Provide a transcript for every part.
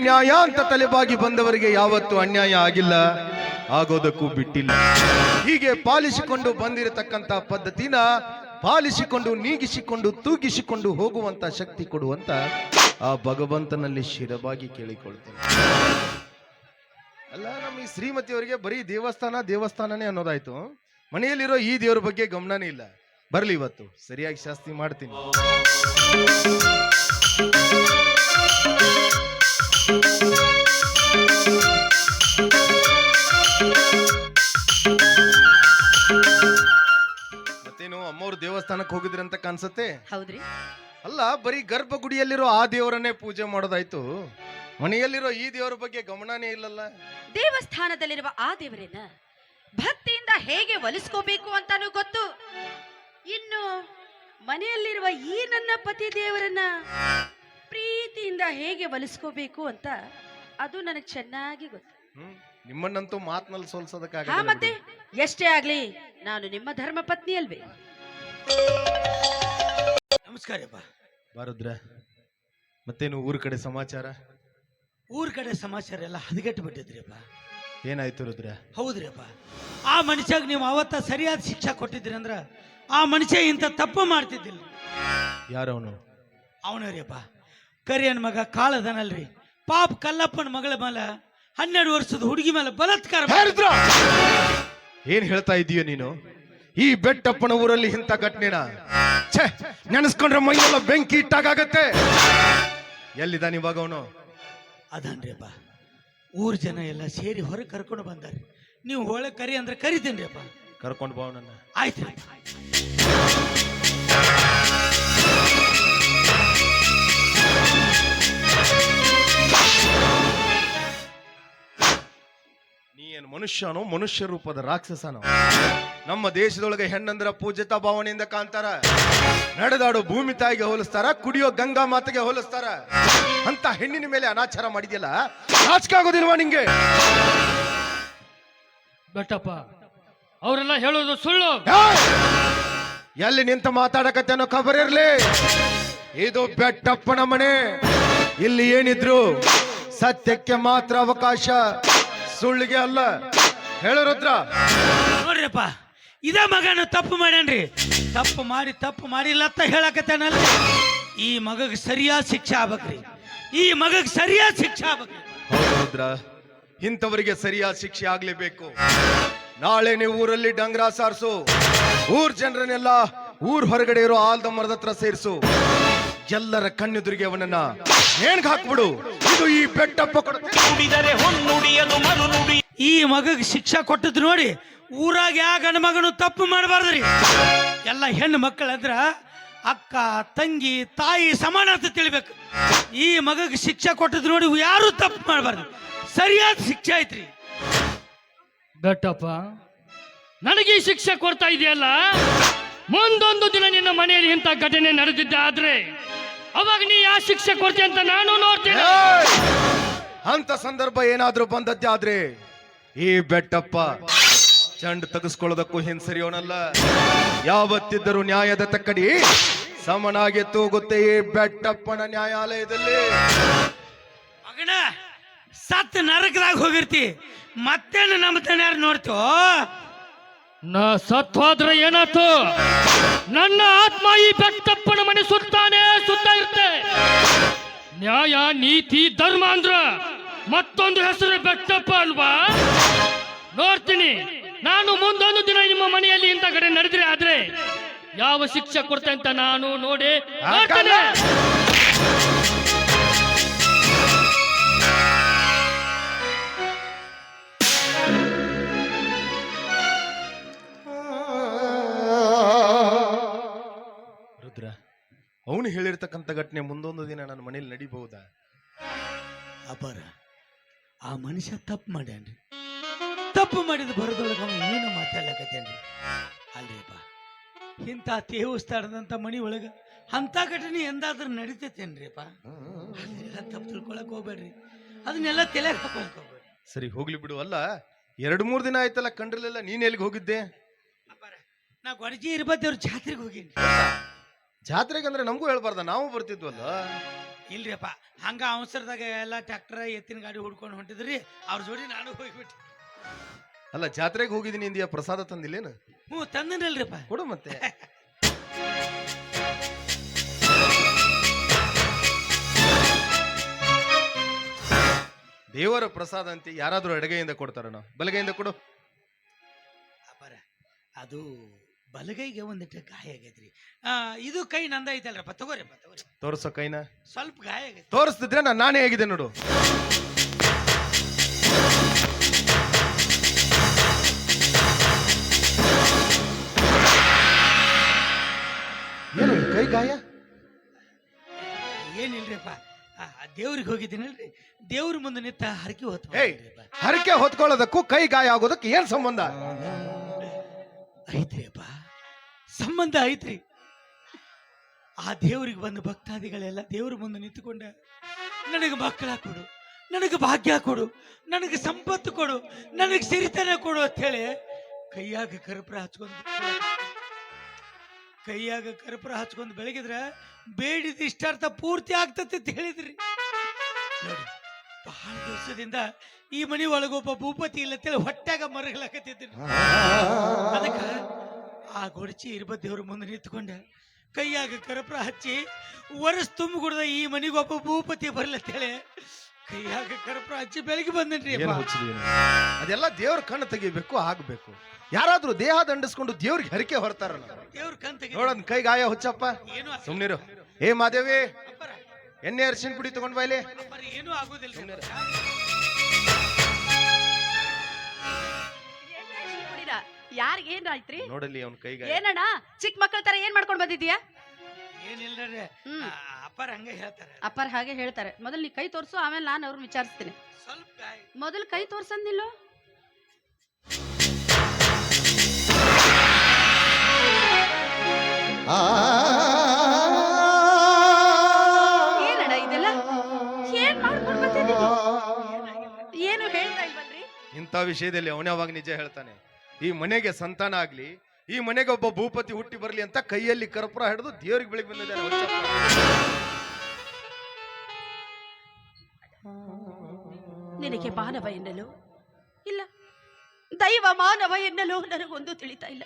ನ್ಯಾಯ ಅಂತ ತಲೆಬಾಗಿ ಬಂದವರಿಗೆ ಯಾವತ್ತೂ ಅನ್ಯಾಯ ಆಗಿಲ್ಲ, ಆಗೋದಕ್ಕೂ ಬಿಟ್ಟಿಲ್ಲ. ಹೀಗೆ ಪಾಲಿಸಿಕೊಂಡು ಬಂದಿರತಕ್ಕಂತ ಪದ್ಧತಿನ ಪಾಲಿಸಿಕೊಂಡು ನೀಗಿಸಿಕೊಂಡು ತೂಗಿಸಿಕೊಂಡು ಹೋಗುವಂತ ಶಕ್ತಿ ಕೊಡುವಂತ ಆ ಭಗವಂತನಲ್ಲಿ ಶಿರವಾಗಿ ಕೇಳಿಕೊಳ್ತೇನೆ. ಅಲ್ಲ, ನಮ್ಮ ಈ ಶ್ರೀಮತಿಯವರಿಗೆ ಬರೀ ದೇವಸ್ಥಾನನೇ ಅನ್ನೋದಾಯ್ತು. ಮನೆಯಲ್ಲಿರೋ ಈ ದೇವರ ಬಗ್ಗೆ ಗಮನನೇ ಇಲ್ಲ. ಬರ್ಲಿ, ಇವತ್ತು ಸರಿಯಾಗಿ ಶಾಸ್ತಿ ಮಾಡ್ತೀನಿ. ಮತ್ತೇನು ಅಮ್ಮವ್ರು ದೇವಸ್ಥಾನಕ್ಕೆ ಹೋಗಿದ್ರಿ ಅಂತ ಕಾಣಿಸುತ್ತೆ. ಹೌದ್ರಿ? ಅಲ್ಲ, ಬರೀ ಗರ್ಭಗುಡಿಯಲ್ಲಿರೋ ಆ ದೇವರನ್ನೇ ಪೂಜೆ ಮಾಡೋದಾಯ್ತು, ಮನೆಯಲ್ಲಿರೋ ಈ ದೇವರ ಬಗ್ಗೆ ಗಮನನೇ ಇಲ್ಲಲ್ಲ. ದೇವಸ್ಥಾನದಲ್ಲಿರುವ ಆ ದೇವರನ್ನ ಭಕ್ತಿಯಿಂದ ಹೇಗೆ ಒಲಿಸ್ಕೋಬೇಕು ಅಂತಾನು ಗೊತ್ತು. ಇನ್ನು ಮನೆಯಲ್ಲಿರುವ ಈ ನನ್ನ ಪತಿ ದೇವರನ್ನ ಪ್ರೀತಿಯಿಂದ ಹೇಗೆ ಒಲಿಸ್ಕೋಬೇಕು ಅಂತ ಅದು ನನಗೆ ಚೆನ್ನಾಗಿ ಗೊತ್ತು. ನಿಮ್ಮನ್ನಂತೂ ಮಾತಿನಲ್ಲಿ ಸೋಲ್ಸೋದಕ್ಕಾಗ. ಮತ್ತೆ ಎಷ್ಟೇ ಆಗ್ಲಿ ನಾನು ನಿಮ್ಮ ಧರ್ಮ ಪತ್ನಿ ಅಲ್ವೇ. ನಮಸ್ಕಾರಪ್ಪ. ಬಾರುದ್ರ, ಮತ್ತೇನು ಊರ್ ಕಡೆ ಸಮಾಚಾರ? ಊರ್ ಕಡೆ ಸಮಾಚಾರ ಎಲ್ಲ ಹದಗೆಟ್ಟು ಬಿಟ್ಟಿದ್ರಿಪ್ಪ. ಏನಾಯ್ತು ರುದ್ರ? ಹೌದ್ರಿಪ್ಪ, ಆ ಮನುಷ್ಯಾಗ ನೀವು ಅವತ್ತ ಸರಿಯಾದ ಶಿಕ್ಷೆ ಕೊಟ್ಟಿದ್ರಿ ಅಂದ್ರ ಆ ಮನುಷ್ಯ ಇಂಥ ತಪ್ಪು ಮಾಡ್ತಿದ್ದಿಲ್ಲ. ಯಾರವನು? ಅವನವ್ರಿಯಪ್ಪ, ಕರಿಯನ್ ಮಗ ಕಾಳದನಲ್ರಿ, ಪಾಪ ಕಲ್ಲಪ್ಪನ ಮಗಳ ಮೇಲೆ 12 ವರ್ಷದ ಹುಡುಗಿ ಮೇಲೆ ಬಲಾತ್ಕಾರ. ಏನ್ ಹೇಳ್ತಾ ಇದೀಯ ನೀನು? ಈ ಬೆಟ್ಟಪ್ಪನ ಊರಲ್ಲಿ ಇಂಥ ಘಟನೆನ ನೆನೆಸ್ಕೊಂಡ್ರೆ ಮೈಯೆಲ್ಲ ಬೆಂಕಿ ಇಟ್ಟಾಗತ್ತೆ. ಎಲ್ಲಿದ್ದಾನೆ ಇವಾಗ ಅವನು? ಅದನ್ರಿಯಪ್ಪ, ಊರ್ ಜನ ಎಲ್ಲ ಸೇರಿ ಹೊರಗೆ ಕರ್ಕೊಂಡು ಬಂದಾರೆ. ನೀವು ಒಳಗೆ ಕರಿ ಅಂದ್ರೆ ಕರಿತೇನ್ರಿಯಪ್ಪ. ಕರ್ಕೊಂಡು ಬಾ ನನ್ನ. ಆಯ್ತು. ನೀ ಏನು ಮನುಷ್ಯನೋ, ಮನುಷ್ಯ ರೂಪದ ರಾಕ್ಷಸನೋ? ನಮ್ಮ ದೇಶದೊಳಗೆ ಹೆಣ್ಣಂದ್ರ ಪೂಜ್ಯತಾ ಭಾವನೆಯಿಂದ ಕಾಣ್ತಾರ, ನಡೆದಾಡೋ ಭೂಮಿ ತಾಯಿಗೆ ಹೋಲಿಸ್ತಾರ, ಕುಡಿಯೋ ಗಂಗಾ ಮಾತೆಗೆ ಹೋಲಿಸ್ತಾರ. ಅಂತ ಹೆಣ್ಣಿನ ಮೇಲೆ ಅನಾಚಾರ ಮಾಡಿದ್ಯಲ್ಲ, ನಾಚಿಕೆ ಆಗೋದಿಲ್ವಾ ನಿಂಗೆ? ಬೆಟ್ಟಪ್ಪ, ಅವರೆಲ್ಲ ಹೇಳೋದು ಸುಳ್ಳು. ಎಲ್ಲಿ ನಿಂತ ಮಾತಾಡಕತ್ತೇನೋ ಖಬರ್ ಇರ್ಲಿ. ಇದು ಬೆಟ್ಟಪ್ಪನ ಮನೆ. ಇಲ್ಲಿ ಏನಿದ್ರು ಸತ್ಯಕ್ಕೆ ಮಾತ್ರ ಅವಕಾಶ, ಸುಳ್ಳಿಗೆ ಅಲ್ಲ. ಹೇಳು ರುದ್ರ. ನೋಡ್ರಿಪ್ಪ, ಇದ ಮಗನ ತಪ್ಪು ಮಾಡ್ಯಾನ್ರಿ. ತಪ್ಪು ಮಾಡಿಲ್ಲ ಅಂತ ಹೇಳಕತ್ತೇನಲ್ಲ. ಈ ಮಗಗ್ ಸರಿಯಾದ ಶಿಕ್ಷೆ ಆಗ್ಬೇಕ್ರಿ. ಈ ಮಗಗ್ ಸರಿಯಾದ ಶಿಕ್ಷೆ ಆಗ್ಬೇಕ್ರಿ. ಹೌದು ರುದ್ರ, ಇಂಥವರಿಗೆ ಸರಿಯಾದ ಶಿಕ್ಷೆ ಆಗ್ಲೇಬೇಕು. ನಾಳೆ ನೀವು ಊರಲ್ಲಿ ಡಂಗ್ರ ಸಾರಿಸು, ಊರ್ ಜನರನ್ನೆಲ್ಲ ಊರ್ ಹೊರಗಡೆ ಇರೋ ಆಲ್ದ ಮರದ ಹತ್ರ ಸೇರಿಸು. ಎಲ್ಲರ ಕಣ್ಣೆದುರಿಗೆ ಅವನನ್ನ ನೇಣ್ಗೆ ಹಾಕ್ಬಿಡು. ಇದು ಈ ಬೆಟ್ಟಪ್ಪ ಈ ಮಗಗ್ ಶಿಕ್ಷೆ ಕೊಟ್ಟದ್ ನೋಡಿ ಊರಾಗ ಯಾ ಗಂಡ ಮಗನು ತಪ್ಪು ಮಾಡಬಾರ್ದ್ರಿ. ಎಲ್ಲ ಹೆಣ್ಣು ಮಕ್ಕಳಂದ್ರ ಅಕ್ಕ ತಂಗಿ ತಾಯಿ ಸಮಾನ ಅಂತ ತಿಳಿಬೇಕು. ಈ ಮಗಗ್ ಶಿಕ್ಷೆ ಕೊಟ್ಟದ್ ನೋಡಿ ಯಾರು ತಪ್ಪು ಮಾಡಬಾರ್ದು. ಸರಿಯಾದ ಶಿಕ್ಷೆ ಐತ್ರಿ. ಬೆಟ್ಟಪ್ಪ, ನನಗೆ ಈ ಶಿಕ್ಷೆ ಕೊಡ್ತಾ ಇದೆಯಲ್ಲ, ಮುಂದೊಂದು ದಿನ ನಿನ್ನ ಮನೆಯಲ್ಲಿ ಇಂಥ ಘಟನೆ ನಡೆದಿದ್ದೆ ಆದ್ರೆ ಅವಾಗ ನೀ ಯಾವ ಶಿಕ್ಷೆ ಕೊಡ್ತೀಯ ಅಂತ ನಾನು ನೋಡ್ತೇನೆ. ಅಂತ ಸಂದರ್ಭ ಏನಾದ್ರೂ ಬಂದದ್ದೇ ಆದ್ರೆ ಈ ಬೆಟ್ಟಪ್ಪ ಚಂಡ್ ತೆಗೆಸ್ಕೊಳ್ಳೋದಕ್ಕೂ ಹಿಂಸರಿಯೋನಲ್ಲ. ಯಾವತ್ತಿದ್ದರೂ ನ್ಯಾಯದ ತಕ್ಕಡಿ ಸಮನಾಗಿ ತೂಗುತ್ತೆ ಈ ಬೆಟ್ಟಪ್ಪನ ನ್ಯಾಯಾಲಯದಲ್ಲಿ. ಮಗನ ಸತ್ ನರಕದಾಗ ಹೋಗಿರ್ತಿ, ಮತ್ತೇನು ನಂಬತಾನೆ ಯಾರು ನೋಡ್ತೋ? ನಾ ಸತ್ವಾದ್ರೆ ಏನಾಯ್ತು? ನನ್ನ ಆತ್ಮ ಈ ಬೆಟ್ಟಪ್ಪನ ಮನೆ ಸುತ್ತಾ ಇರುತ್ತೆ. ನ್ಯಾಯ ನೀತಿ ಧರ್ಮ ಅಂದ್ರ ಮತ್ತೊಂದು ಹೆಸರು ಬೆಟ್ಟಪ್ಪ ಅಲ್ವಾ? ನೋಡ್ತೀನಿ ನಾನು ಮುಂದೊಂದು ದಿನ ನಿಮ್ಮ ಮನೆಯಲ್ಲಿ ಇಂಥ ಕಡೆ ನಡೆದ್ರೆ ಆದ್ರೆ ಯಾವ ಶಿಕ್ಷೆ ಕೊಡ್ತೆ ಅಂತ ನಾನು ನೋಡಿ ನೋಡ್ತೇನೆ. ರುದ್ರ, ಅವನು ಹೇಳಿರ್ತಕ್ಕಂಥ ಘಟನೆ ಮುಂದೊಂದು ದಿನ ನನ್ನ ಮನೇಲಿ ನಡಿಬಹುದಾ? ಅಬ್ಬರ, ಆ ಮನುಷ್ಯ ತಪ್ಪು ಮಾಡ್ಯಾನ್ರಿ. ತಪ್ಪು ಮಾಡಿದ ಬರೋದೊಳಗೆ ಅವನು ಏನು ಮಾತಾಡ್ಲಕತ್ತೇನ್ರಿ. ಅಲ್ರಿಪ್ಪ, ಇಂಥ ದೇವಸ್ಥಾನದಂಥ ಮನಿ ಒಳಗೆ ಅಂಥ ಘಟನೆ ಎಂದಾದ್ರೂ ನಡೀತೈತೇನ್ರಿಪ್ಪ? ಅದನ್ನೆಲ್ಲ ತಪ್ಪು ತಿಳ್ಕೊಳಕ್ ಹೋಗ್ಬೇಡ್ರಿ, ಅದನ್ನೆಲ್ಲ ತಲೆಗೆ ಹಾಕೊಳಕ್ ಹೋಗ್ಬೇಡ್ರಿ. ಸರಿ, ಹೋಗ್ಲಿ ಬಿಡು. ಅಲ್ಲ, 2-3 ದಿನ ಆಯ್ತಲ್ಲ ಕಂಡ್ರಲಿಲ್ಲ, ನೀನ್ ಎಲ್ಲಿಗೆ ಹೋಗಿದ್ದೆ? ಅಬ್ಬರ, ನಾ ಗೊಡಜಿ ಇರ್ಬದ್ದೇವ್ರ ಜಾತ್ರೆಗೆ ಹೋಗೀನಿ. ಜಾತ್ರೆಗೆ ಅಂದ್ರೆ ನಮಗೂ ಹೇಳ್ಬಾರ್ದ? ನಾವು ಬರ್ತಿದ್ವಲ್ಲ. ಇಲ್ರಿಪ್ಪ ಹಂಗ ಅವಸರದಾಗ ಎಲ್ಲ ಟ್ರ್ಯಾಕ್ಟರ್ ಎತ್ತಿನ ಗಾಡಿ ಹುಡ್ಕೊಂಡು ಹೊಂಟಿದ್ರಿ ಅವ್ರ ಜೋಡಿ ನಾನು ಹೋಗ್ಬಿಟ್ಟು. ಅಲ್ಲ ಜಾತ್ರೆಗೆ ಹೋಗಿದ್ದೀನಿ ಇಂದಿಯಾ ಪ್ರಸಾದ ತಂದಿಲ್ಲೇನು? ಹ್ಞೂ ತಂದನಲ್ರಿಪ್ಪ. ಕೊಡು ಮತ್ತೆ. ದೇವರ ಪ್ರಸಾದ ಅಂತ ಯಾರಾದ್ರೂ ಎಡಗೈಯಿಂದ ಕೊಡ್ತಾರಣ? ಬಲಗೈಯಿಂದ ಕೊಡು. ಅಪ್ಪರ ಅದು ಬಲಗೈಗೆ ಒಂದಿಟ್ಟು ಗಾಯ ಆಗೈತ್ರಿ. ಇದು ಕೈ ನಂದ ಐತಲ್ರಪ್ಪ, ತಗೋರಿಪ್ಪ ತಗೋರಿ. ತೋರ್ಸೋ ಕೈನ. ಸ್ವಲ್ಪ ಗಾಯ ಆಗೈತಿ. ತೋರಿಸ್ತಿದ್ರೆ ನಾನೇ ಆಗಿದೆ ನೋಡು. ಏನು ಈ ಕೈ ಗಾಯ? ಏನಿಲ್ರಿಪ್ಪ, ದೇವ್ರಿಗೆ ಹೋಗಿದ್ದೀನಲ್ರಿ, ದೇವ್ರ ಮುಂದೆ ನಿಂತ ಹರಕೆ ಹೊತ್ತು. ಹರಕೆ ಹೊತ್ಕೊಳ್ಳೋದಕ್ಕೂ ಕೈ ಗಾಯ ಆಗೋದಕ್ಕೆ ಏನ್ ಸಂಬಂಧ? ಐತ್ರಿಪ್ಪ, ಸಂಬಂಧ ಐತ್ರಿ. ಆ ದೇವ್ರಿಗೆ ಬಂದ ಭಕ್ತಾದಿಗಳೆಲ್ಲ ದೇವ್ರ ಮುಂದೆ ನಿಂತುಕೊಂಡ ನನಗೆ ಮಕ್ಕಳ ಕೊಡು, ನನಗೆ ಭಾಗ್ಯ ಕೊಡು, ನನಗೆ ಸಂಪತ್ತು ಕೊಡು, ನನಗೆ ಸಿರಿತನ ಕೊಡು ಅಂತ ಹೇಳಿ ಕೈಯಾಗ ಕರ್ಪೂರ ಹಚ್ಕೊಂಡು ಬೆಳಗಿದ್ರ ಬೇಡಿದ ಇಷ್ಟಾರ್ಥ ಪೂರ್ತಿ ಆಗ್ತತಿ ಅಂತ ಹೇಳಿದ್ರಿ. ನೋಡಿ, ಬಹಳ ದಿವಸದಿಂದ ಈ ಮನಿ ಒಳಗೊಬ್ಬ ಭೂಪತಿ ಇಲ್ಲ ಅಂತೇಳಿ ಹೊಟ್ಟಾಗ ಮರಗಳಾಕತ್ತಿದ್ರಿ. ಅದಕ್ಕ ಆ ಗೊಡಚಿ ಇರ್ಬ ದೇವ್ರ ಮುಂದೆ ನಿಂತ್ಕೊಂಡ ಕೈಯಾಗ ಕರ್ಪೂರ ಹಚ್ಚಿ ವರ್ಷ ತುಂಬಿಗುಡ್ದ ಈ ಮನಿಗೊಬ್ಬ ಭೂಪತಿ ಬರ್ಲತ್ತೇಳಿ ಕೈಯಾಗ ಕರ್ಪೂರ ಹಚ್ಚಿ ಬೆಳಗ್ಗೆ ಬಂದನ್ರಿ. ಅದೆಲ್ಲ ದೇವ್ರ ಕಣ್ಣು ತೆಗಿಬೇಕು, ಆಗ್ಬೇಕು. ಯಾರಾದ್ರೂ ದೇಹ ದಂಡಿಸ್ಕೊಂಡು ದೇವ್ರಿಗೆ ಹರಿಕೆ ಹೊರತಾರ? ದೇವ್ರ ಕಣ್ ತೆಗಿ ನೋಡೋದ್ ಕೈ ಗಾಯ ಹುಚ್ಚಪ್ಪ. ಸುಮ್ನಿರು. ಏ ಮಾದೇವಿ, ಎಣ್ಣೆ ಅರಿಶಿನ ಪುಡಿ ತಗೊಂಡ್ ಬಾಯ್ಲಿ. ಏನೂ ಆಗೋದಿಲ್ಲ. ಯಾರಿಗೆ ಏನಾಯ್ತ್ರಿ? ನೋಡಲಿ ಅವ್ನ ಕೈ ಗಾಯ. ಏನಣ್ಣ ಚಿಕ್ಕ ಮಕ್ಕಳ ತರ ಏನ್ ಮಾಡ್ಕೊಂಡ್ ಬಂದಿದ್ಯಾ? ಏನಿಲ್ರಿ, ಅಪ್ಪರ ಹಂಗ ಹೇಳ್ತಾರೆ. ಅಪ್ಪರ್ ಹಾಗೆ ಹೇಳ್ತಾರೆ. ಮೊದಲು ನೀ ಕೈ ತೋರ್ಸು, ಆಮೇಲೆ ನಾನು ಅವ್ರನ್ನ ವಿಚಾರಿಸ್ತೀನಿ. ಸ್ವಲ್ಪ ಗಾಯ. ಮೊದಲು ಕೈ ತೋರ್ಸಂದಿಲ್ಲೋ? ಏನಣ್ಣ ಇದೆಲ್ಲ ಏನ್ ಮಾಡ್ಕೊಂಡ್ ಬಂದಿದ್ದೀರಿ? ಏನು ಹೇಳ್ತಾ ಇಲ್ವಲ್ರಿ? ಇಂಥ ವಿಷಯದಲ್ಲಿ ಅವನೇ ಅವಾಗ ನಿಜ ಹೇಳ್ತಾನೆ. ಈ ಮನೆಗೆ ಸಂತಾನ ಆಗ್ಲಿ, ಈ ಮನೆಗೆ ಒಬ್ಬ ಭೂಪತಿ ಹುಟ್ಟಿ ಬರ್ಲಿ ಅಂತ ಕೈಯಲ್ಲಿ ಕರ್ಪೂರ ಹಿಡಿದು ದೇವ್ರಿಗೆ ಬೆಳಿಗ್ಗೆ ಬಂದಿದ್ದಾನೆ. ನಿನಗೆ ಮಾನವ ಎನ್ನಲು ಇಲ್ಲ, ದೈವ ಮಾನವ ಎನ್ನಲು ನನಗೊಂದು ತಿಳಿತಾ ಇಲ್ಲ.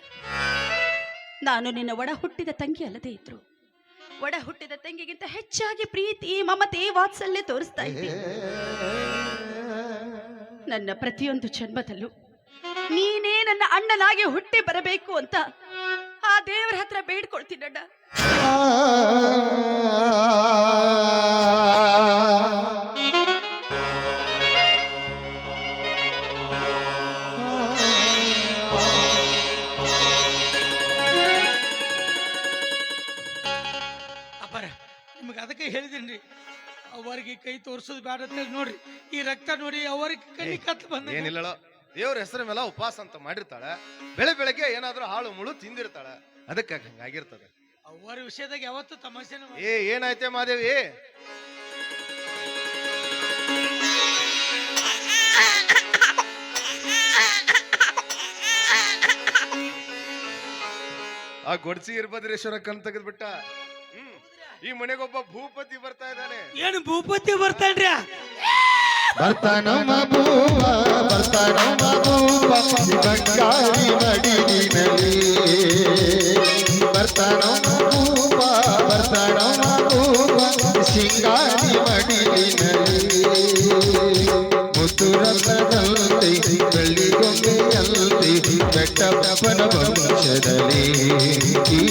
ನಾನು ನಿನ್ನ ಒಡ ಹುಟ್ಟಿದ ತಂಗಿ ಅಲ್ಲದೆ ಇದ್ರು ಒಡ ಹುಟ್ಟಿದ ತಂಗಿಗಿಂತ ಹೆಚ್ಚಾಗಿ ಪ್ರೀತಿ, ಮಮತೆ, ವಾತ್ಸಲ್ಯ ತೋರಿಸ್ತಾ ಇದ್ದೆ. ನನ್ನ ಪ್ರತಿಯೊಂದು ಜನ್ಮದಲ್ಲೂ ನೀನೇ ನನ್ನ ಅಣ್ಣನಾಗಿ ಹುಟ್ಟಿ ಬರಬೇಕು ಅಂತ ಆ ದೇವರ ಹತ್ರ ಬೇಡ್ಕೊಳ್ತೀನಣ್ಣ. ಅಪ್ಪರ ನಿಮ್ಗೆ ಅದಕ್ಕೆ ಹೇಳಿದೀನಿ, ಅವರಿಗೆ ಕೈ ತೋರ್ಸೋದು ಬೇಡ ಅಂತ ನೋಡ್ರಿ. ಈ ರಕ್ತ ನೋಡಿ ಅವರಿಗೆ ಕೈ ಕತ್ ಬಂದ. ಏನಿಲ್ಲ, ದೇವ್ರ ಹೆಸರ ಮೇಲೆ ಉಪವಾಸ ಅಂತ ಮಾಡಿರ್ತಾಳೆ. ಬೆಳಗ್ಗೆ ಏನಾದ್ರೂ ಹಾಳು ಮುಳು ತಿಂದಿರ್ತಾಳೆ, ಅದಕ್ಕೆ ಹಂಗಾಗಿರ್ತದೆ. ಅವರ ವಿಷಯದಾಗ ಯಾವತ್ತು ತಮಾಷೆನ. ಏನಾಯ್ತೆ ಮಾದೇವಿ? ಆ ಗೊಡ್ಸಿ ಇರ್ಭದ್ರೇಶ್ವರ ಕಣ್ ತೆಗೆದ್ಬಿಟ್ಟ. ಈ ಮನೆಗೊಬ್ಬ ಭೂಪತಿ ಬರ್ತಾ ಇದ್ದಾನೆ. ಏನು ಭೂಪತಿ ಬರ್ತಾನ್ರಿ? ಬರ್ತಾನೋ ಮಬೂವ, ಬರ್ತಾನೋ ಮಬೂವ, ಬಂಗಾರಿ ಮಡಿಲಿನಲ್ಲಿ. ಬರ್ತಾನೋ ಮಬೂವ, ಬರ್ತಾನೋ ಮಬೂವ, ಸಿಂಗಾರಿ ಮಡಿಲಿನಲ್ಲಿ. ಮುತ್ತುರತ್ನದಂತೆ ಬೆಳ್ಳಿಗೊಂಬೆಯಂತೆ ಬೆಟ್ಟಪ್ಪನ ವಂಶದಲ್ಲಿ, ಈ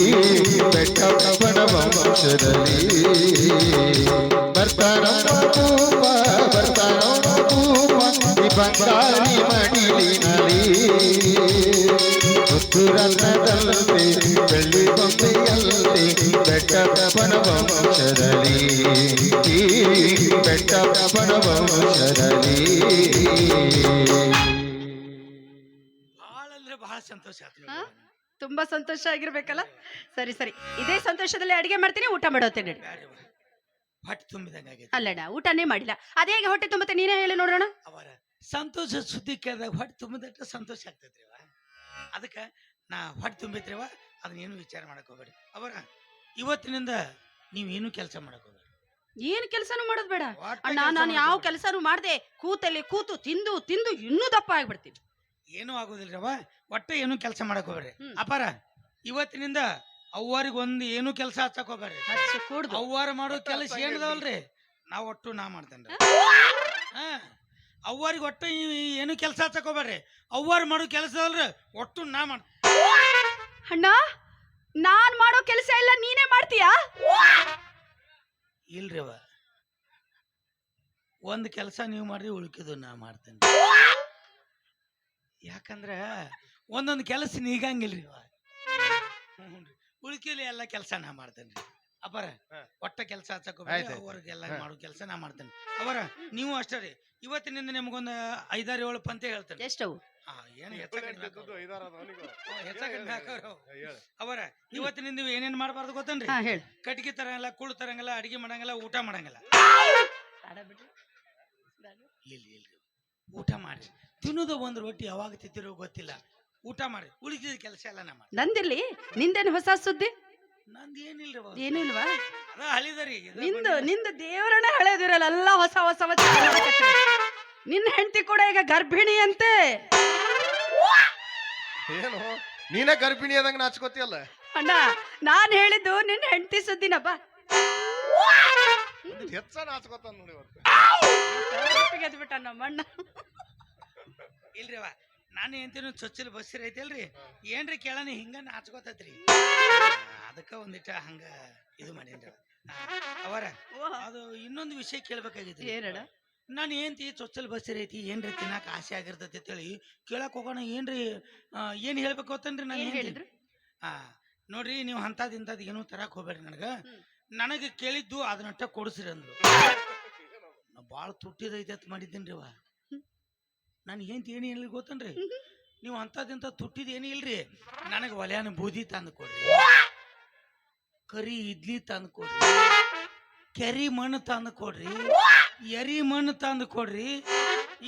ಬೆಟ್ಟಪ್ಪನ ವಂಶದಲ್ಲಿ. ಬರ್ತಾನೋ ಮಬೂವ, ಬರ್ತಾನೋ ಮಬೂವ, ಈ ಬಂಗಾರಿ ಮಡಿಲಿನಲ್ಲಿ. ಮುತ್ತುರತ್ನದಂತೆ ಬೆಳ್ಳಿಗೊಂಬೆಯಂತೆ ಬೆಟ್ಟಪ್ಪನ ವಂಶದಲ್ಲಿ, ಈ ಬೆಟ್ಟಪ್ಪನ ವಂಶದಲ್ಲಿ. ಬಹಳ ಅಂದ್ರೆ ಬಹಳ ಸಂತೋಷ ಆಯ್ತು. ತುಂಬಾ ಸಂತೋಷ ಆಗಿರ್ಬೇಕಲ್ಲ. ಸರಿ ಸರಿ, ಇದೇ ಸಂತೋಷದಲ್ಲಿ ಅಡಿಗೆ ಮಾಡ್ತೀನಿ, ಊಟ ಮಾಡೋತೇನೆ. ಹೊಟ್ಟೆ ತುಂಬಿದಂಗ ಆಗೈತೆ. ಅಲ್ಲಣ್ಣ, ಊಟನೇ ಮಾಡಿಲ್ಲ, ಅದೇ ಹೇಗೆ ಹೊಟ್ಟೆ ತುಂಬತ್ತೆ ನೀನೇ ಹೇಳಿ ನೋಡೋಣ. ಅವರ ಸಂತೋಷ ಸುದ್ದಿ ಕೇಳಿದಾಗ ಹೊಟ್ಟೆ ತುಂಬಿದಟ್ಟು ಸಂತೋಷ ಆಗ್ತೈತ್ರಿ. ಅದಕ್ಕೆ ನಾ ಹೊಟ್ಟೆ ತುಂಬಿತ್ರಿವ, ಅದನ್ನೇನು ವಿಚಾರ ಮಾಡಕ್ ಹೋಗ್ಬೇಡಿ. ಅವರ ಇವತ್ತಿನಿಂದ ನೀವೇನು ಕೆಲಸ ಮಾಡಕ್ ಹೋಗ್ಬೇಡಿ. ಏನ್ ಕೆಲಸನೂ ಮಾಡೋದ್ ಬೇಡ ಒಟ್ಟ ಅಣ್ಣ. ಕೆಲ್ಸ ನಾನು ಯಾವ ಮಾಡ್ಕೊಬೇಡ. ಕೆಲಸನೂ ಮಾಡ್ದೆ ಕೂತಲ್ಲಿ ಕೂತು ತಿಂದು ತಿಂದು ಇನ್ನೂ ದಪ್ಪ ಆಗ್ಬಿಡ್ತೀನಿ. ಏನೂ ಆಗೋದಿಲ್ರವ, ಒಟ್ಟ ಏನು ಕೆಲಸ ಮಾಡಕ್ ಹೋಗ್ಬೇಡ್ರಿ. ಹ್ಮ್. ಅಪಾರ ಇವತ್ತಿನಿಂದ ಅವ್ವಾರಿಗೆ ಒಂದು ಏನು ಕೆಲಸ ಹಚ್ಚಕ್ ಹೋಗ್ಬೇಡ್ರಿ. ಹಚ್ಚು ಕೂಡ್ದು. ಅವ್ವಾರ ಮಾಡೋ ಕೆಲಸ ಏನದವಲ್ರಿ ನಾ ಒಟ್ಟು ನಾ ಮಾಡ್ತೇನ್ರಿ. ಹಾ ಅವ್ವಾರಿಗೆ ಒಟ್ಟು ಏನು ಕೆಲಸ ಹಚ್ಚಕ್ ಹೋಗ್ಬೇಡ್ರಿ. ಅವ್ವಾರ ಮಾಡೋ ಕೆಲಸ ಅಲ್ರಿ ಒಟ್ಟು ನಾ ಮಾಡ್. ಅಣ್ಣ ನಾನ್ ಮಾಡೋ ಕೆಲಸ ಎಲ್ಲ ನೀನೇ ಮಾಡ್ತೀಯಾ? ಇಲ್ರಿ ಅವ, ಒಂದ್ ಕೆಲಸ ನೀವು ಮಾಡ್ರಿ, ಉಳ್ಕಿದ್ದು ನಾ ಮಾಡ್ತೇನೆ. ಯಾಕಂದ್ರ ಒಂದೊಂದು ಕೆಲಸ ನೀಗಂಗಿಲ್ರಿ ಅವ. ಉಳ್ಕಿಲಿ ಎಲ್ಲ ಕೆಲಸ ನಾ ಮಾಡ್ತೇನ್ರಿ. ಅಪರ ಒಟ್ಟ ಕೆಲಸ ಹಚ್ಚಕ್ ಆಯ್ತ್ ಆಯ್ತ್. ಅವ್ರಿಗೆಲ್ಲ ಮಾಡೋ ಕೆಲಸ ನಾ ಮಾಡ್ತೇನೆ. ಅವರ ನೀವು ಅಷ್ಟೇ ರೀ, ಇವತ್ತಿನಿಂದ ನಿಮ್ಗೊಂದು 5-7 ಪಂತೆ ಹೇಳ್ತೇನೆ. ಎಷ್ಟವು? ಏನು ಅವರ ಇವತ್ತಿನಿಂದ ನೀವು ಏನೇನ್ ಮಾಡಬಾರ್ದು ಗೊತ್ತೇನ್ರಿ? ಹಾ ಹೇಳು. ಕಟ್ಗಿ ತರಂಗಿಲ್ಲ, ಕುಳ್ ತರಂಗಿಲ್ಲ, ಅಡಿಗೆ ಮಾಡಂಗಿಲ್ಲ, ಊಟ ಮಾಡಂಗಿಲ್ಲ. ಇಲ್ರಿ ಊಟ ಮಾಡ್ರಿ. ತಿನ್ನೋದು ಒಂದು ರೊಟ್ಟಿ ಯಾವಾಗ ತಿಂತಿರೋ ಗೊತ್ತಿಲ್ಲ. ಊಟ ಮಾಡ್ರಿ, ಉಳಿದ ಕೆಲಸ ಎಲ್ಲ ನಾ ಮಾಡಿ. ನಂದಿರ್ಲಿ, ನಿಂದೇನು ಹೊಸ ಸುದ್ದಿ? ನಂದು ಏನಿಲ್ರಿ ಬಾಬು. ಏನೂ ಇಲ್ವಾ? ಅದ ಹಳಿದರಿ ನಿಂದು ದೇವರನ್ನ ಹಳೆದಿರಲ್ಲ, ಎಲ್ಲ ಹೊಸ ಹೊಸ ನಿನ್ನ ಹೆಂಡತಿ ಕೂಡ ಈಗ ಗರ್ಭಿಣಿ ಅಂತೆ. ಏನು ನೀನೇ ಗರ್ಭಿಣಿ ಆದಂಗ ನಾಚ್ಕೋತಿಯಲ್ಲ. ಅಣ್ಣ ನಾನ್ ಹೇಳಿದ್ದು ನಿನ್ನ ಹೆಂಡತಿ ಸುದ್ದಿನಪ್ಪ. ಹೆಚ್ಚ ನಾಚ್ಕೋತಾನ ನೋಡಿ ಇವತ್ತು. ಗೆದ್ಬಿಟ್ಟ ನಮ್ಮಣ್ಣ. ಇಲ್ರಿ ಅವ, ನಾನು ಎಂತೇನು ಚೊಚ್ಚಲ್ ಬಸ್ಸಿರ ಐತಲ್ರಿ, ಏನ್ರಿ ಕೇಳಣ ಹಿಂಗ ನಾಚ್ಕೋತೈತ್ರಿ. ಅದಕ್ಕ ಒಂದಿಟ್ಟ ಹಂಗ ಇದು ಮಾಡೇನ್ರಿ ಅವರ. ಅದು ಇನ್ನೊಂದು ವಿಷಯ ಕೇಳ್ಬೇಕಾಗಿತ್ತು. ಏನಣ್ಣ? ನಾನು ಏನ್ತಿ ಚೊಚ್ಚಲ್ ಬಸ್ಸಿರ ಐತಿ, ಏನ್ರಿ ತಿನ್ನಾಕ ಆಸೆ ಆಗಿರ್ತೈತಿ ಅಂತೇಳಿ ಕೇಳಕ್ ಹೋಗೋಣ. ಏನ್ರಿ ಏನ್ ಹೇಳ್ಬೇಕು ಗೊತ್ತೇನ್ರಿ? ನಾನು ಏನ್ ಹೇಳಿದ್ರು? ನೋಡ್ರಿ, ನೀವು ಇಂಥದ್ದು ಏನೂ ತರಕ್ ಹೋಗ್ಬೇಡ್ರಿ. ನನಗೆ ಕೇಳಿದ್ದು ಅದನ್ನಟ್ಟ ಕೊಡಿಸ್ರಿ ಅಂದ್ರು. ನಾ ಭಾಳ ತುಟ್ಟಿದೈತೆ ಅಂತ ಮಾಡಿದ್ದೇನ್ರಿ ಅವ. ನಾನು ಏನು ಹೇಳಿರಿ ಗೊತ್ತನ್ರಿ? ನೀವು ಅಂಥದ್ದಿಂತ ತುಟ್ಟಿದ ಏನು ಇಲ್ರಿ, ನನಗೆ ಒಲೆಯನ ಬೂದಿ ತಂದು ಕೊಡ್ರಿ, ಕರಿ ಇಡ್ಲಿ ತಂದು ಕೊಡ್ರಿ, ಕೆರಿ ಮಣ್ಣು ತಂದು ಕೊಡ್ರಿ, ಎರಿ ಮಣ್ಣು ತಂದು ಕೊಡ್ರಿ.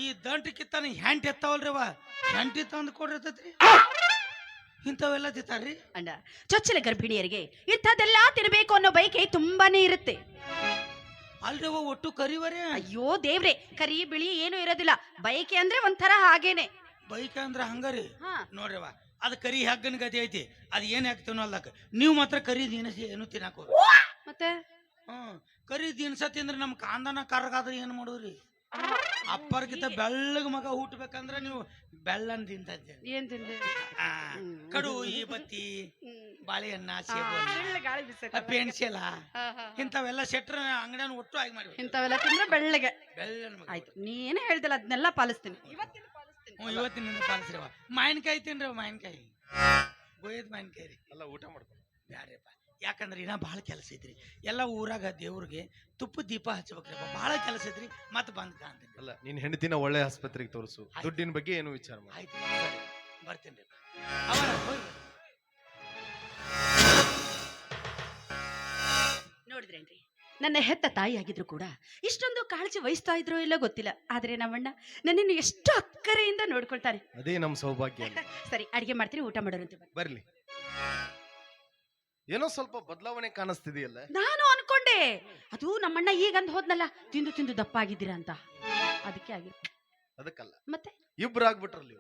ಈ ದಂಟು ಕಿತ್ತಾನ ಹೆಂಟ್ ಎತ್ತಾವಲ್ರಿ ಅವ, ಹೆಂಟಿ ತಂದು ಕೊಡ್ರಿ. ಇಂಥವೆಲ್ಲ ತಿಂತಾರ್ರಿ ಅಣ್ಣ. ಚೊಚ್ಚಲ ಗರ್ಭಿಣಿಯರಿಗೆ ಇಂಥದ್ದೆಲ್ಲ ತಿನ್ಬೇಕು ಅನ್ನೋ ಬಯಕೆ ತುಂಬಾನೇ ಇರುತ್ತೆ. ಅಲ್ರಿ ಅವ ಒಟ್ಟು ಕರಿವರೇ. ಅಯ್ಯೋ ದೇವ್ರೆ, ಕರಿ ಬಿಳಿ ಏನು ಇರೋದಿಲ್ಲ. ಬಯಕೆ ಅಂದ್ರೆ ಒಂಥರ ಹಾಗೇನೆ. ಬೈಕ ಅಂದ್ರ ಹಂಗಾರಿ. ಹಾ ನೋಡ್ರಿವ, ಅದು ಕರಿ ಹಗ್ಗನ ಗತಿ ಐತಿ, ಅದು ಏನ್ ಹಾಕ್ತೀನೋ ಅಲ್ಲಕ. ನೀವು ಮಾತ್ರ ಕರಿ ದಿನಸಿ ಏನು ತಿನ್ನಾಕ ಹೋಗ್ರಿ. ಮತ್ತೆ ಕರಿ ದಿನಸ ತಿಂದ್ರೆ ನಮ್ ಕಾಂದನ ಕರ್ಗಾದ್ರೆ ಏನ್ ಮಾಡೋದ್ರಿ? ಅಪ್ಪರ್ಗಿಂತ ಬೆಳ್ಳಗ ಮಗ ಹುಟ್ಟಬೇಕಂದ್ರ ನೀವು ಬೆಳ್ಳನ್ ತಿಂತದ್ದೆ. ಏನ್ ತಿಂದೆ? ಕಡು, ಈ ಬತ್ತಿ, ಬಾಳೆಹಣ್ಣ, ಸೇಬು, ಪೆನ್ಸಿಲ, ಇಂಥವೆಲ್ಲ ಸೆಟ್ರ ಅಂಗಡಿಯನ್ನ ಒಟ್ಟು ಆಗಿ ಮಾಡಿ ಇಂಥವೆಲ್ಲ ತಿಂದ್ರೆ ಬೆಳ್ಳಗೆ. ಬೆಳ್ಳನ್ ಮಗ. ಆಯ್ತು, ನೀನೇ ಹೇಳ್ದಲ್ಲ ಅದನ್ನೆಲ್ಲ ಪಾಲಿಸ್ತೀನಿ. ಇವತ್ತಿನಿಂದ ಪಾಲಿಸ್ರವ. ಮಾವಿನಕಾಯಿ ತಿನ್ರವ, ಮಾವಿನಕಾಯಿ, ಗೋಯದ್ ಮಾವಿನಕಾಯಿ ರೀ. ಎಲ್ಲ ಊಟ ಮಾಡ್ಕೊಂಡು ಬ್ಯಾಡ್ರಿಪ್ಪ, ಯಾಕಂದ್ರೆ ಇನ್ನ ಭಾಳ ಕೆಲಸ ಐತ್ರಿ. ಎಲ್ಲ ಊರಾಗ ದೇವ್ರಿಗೆ ತುಪ್ಪ ದೀಪ ಹಚ್ಬೇಕ್ರಿಪ್ಪ, ಭಾಳ ಕೆಲಸ ಐತ್ರಿ. ಮತ್ತೆ ಬಂದ್ ಕಾಣ್ತೀನಿ. ಅಲ್ಲ, ನಿನ್ ಹೆಂಡತಿನ ಒಳ್ಳೆ ಆಸ್ಪತ್ರೆಗೆ ತೋರಿಸು. ದುಡ್ಡಿನ ಬಗ್ಗೆ ಏನು ವಿಚಾರ ಮಾಡಿ. ಆಯ್ತು, ಸರಿ, ಬರ್ತೇನ್ರಿ. ಅವರ ಹೋಗಿ ನೋಡಿದ್ರೇನ್ರಿ, ನನ್ನ ಹೆತ್ತ ತಾಯಿ ಆಗಿದ್ರು ಕೂಡ ಇಷ್ಟೊಂದು ಕಾಳಜಿ ವಹಿಸ್ತಾ ಇದ್ರೋ ಇಲ್ಲ ಗೊತ್ತಿಲ್ಲ. ಆದ್ರೆ ನಮ್ಮಣ್ಣ ನನ್ನನ್ನು ಎಷ್ಟು ಅಕ್ಕರೆಯಿಂದ ನೋಡ್ಕೊಳ್ತಾರೆ. ಅದೇ ನಮ್ ಸೌಭಾಗ್ಯ. ಸರಿ, ಅಡಿಗೆ ಮಾಡ್ತೀನಿ, ಊಟ ಮಾಡೋರಂತೆ. ಬರ್ಲಿ. ಏನೋ ಸ್ವಲ್ಪ ಬದಲಾವಣೆ ಕಾಣಿಸ್ತಿದೆಯಲ್ಲ. ನಾನು ಅನ್ಕೊಂಡೆ ಅದು ನಮ್ಮಣ್ಣ ಈಗಂದ್ ಹೋದ್ನಲ್ಲ, ತಿಂದು ತಿಂದು ದಪ್ಪ ಆಗಿದ್ದೀರಾ ಅಂತ, ಅದಕ್ಕೆ ಆಗಿರ್. ಅದಕ್ಕಲ್ಲ, ಮತ್ತೆ ಇಬ್ರಾಗ್ಬಿಟ್ರಲ್ಲಿ